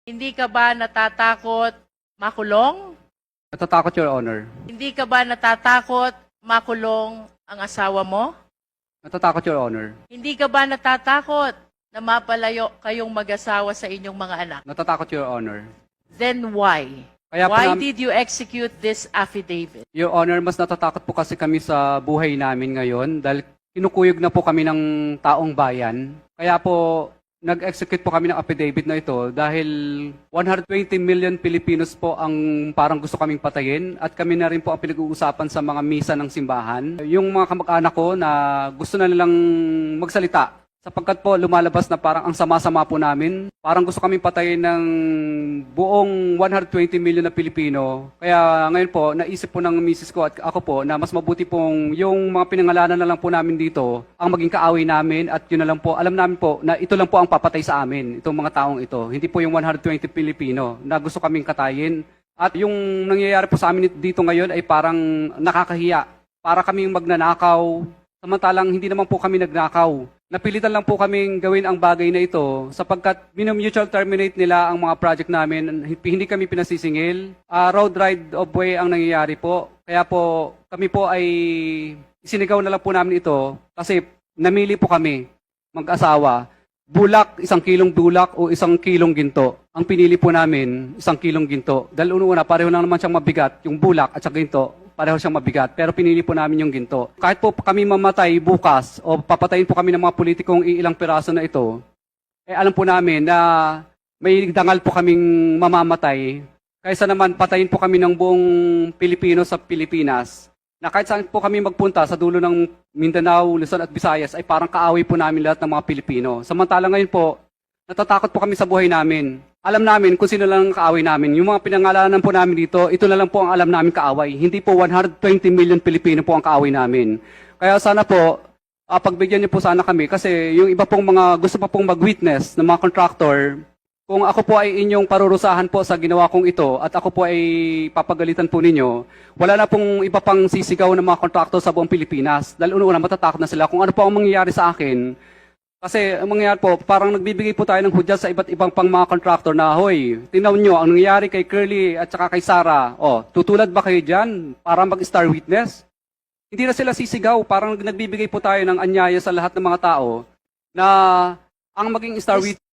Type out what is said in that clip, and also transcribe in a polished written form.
Hindi ka ba natatakot makulong? Natatakot, Your Honor. Hindi ka ba natatakot makulong ang asawa mo? Natatakot, Your Honor. Hindi ka ba natatakot na mapalayo kayong mag-asawa sa inyong mga anak? Natatakot, Your Honor. Then why? Kaya po Why nam- did you execute this affidavit? Your Honor, mas natatakot po kasi kami sa buhay namin ngayon dahil kinukuyog na po kami ng taong bayan. Kaya po, nag-execute po kami ng affidavit na ito dahil 120 million Filipinos po ang parang gusto kaming patayin at kami na rin po ang pinag-uusapan sa mga misa ng simbahan. Yung mga kamag-anak ko na gusto na nilang magsalita sapagkat po lumalabas na parang ang sama-sama po namin. Parang gusto kaming patayin ng buong 120 million na Pilipino. Kaya ngayon po, naisip po ng misis ko at ako po na mas mabuti pong yung mga pinangalanan na lang po namin dito ang maging kaaway namin at yun na lang po, alam namin po na ito lang po ang papatay sa amin, itong mga taong ito. Hindi po yung 120 Pilipino na gusto kaming katayin. At yung nangyayari po sa amin dito ngayon ay parang nakakahiya. Para kaming magnanakaw, samantalang hindi naman po kami nagnakaw. Napilitan lang po kaming gawin ang bagay na ito sapagkat mutual terminate nila ang mga project namin. Hindi kami pinasisingil. Road ride of way ang nangyayari po. Kaya po kami po ay isinigaw na lang po namin ito kasi namili po kami mag-asawa. Bulak, 1 kilong bulak o 1 kilong ginto. Ang pinili po namin, 1 kilong ginto. Dahil una, pareho lang naman siyang mabigat, yung bulak at saka ginto. Pareho siyang mabigat, pero pinili po namin yung ginto. Kahit po kami mamatay bukas o papatayin po kami ng mga politikong iilang piraso na ito, alam po namin na may dangal po kaming mamamatay kaysa naman patayin po kami ng buong Pilipino sa Pilipinas na kahit saan po kami magpunta sa dulo ng Mindanao, Luzon at Visayas ay parang kaaway po namin lahat ng mga Pilipino. Samantala ngayon po, natatakot po kami sa buhay namin. Alam namin kung sino lang ang kaaway namin. Yung mga pinangalanan po namin dito, ito na lang po ang alam namin kaaway. Hindi po 120 million Pilipino po ang kaaway namin. Kaya sana po, pagbigyan niyo po sana kami kasi yung iba pong mga gusto pa pong mag-witness ng mga contractor, kung ako po ay inyong parurusahan po sa ginawa kong ito at ako po ay papagalitan po ninyo, wala na pong iba pang sisigaw ng mga contractor sa buong Pilipinas. Dahil una matatakot na sila kung ano po ang mangyayari sa akin. Kasi ang mangyayari po, parang nagbibigay po tayo ng hudyat sa iba't ibang pang mga contractor na, hoy, tingnan nyo, ang nangyayari kay Curly at saka kay Sarah, tutulad ba kayo dyan para mag-star witness? Hindi na sila sisigaw, parang nagbibigay po tayo ng anyaya sa lahat ng mga tao na ang maging star witness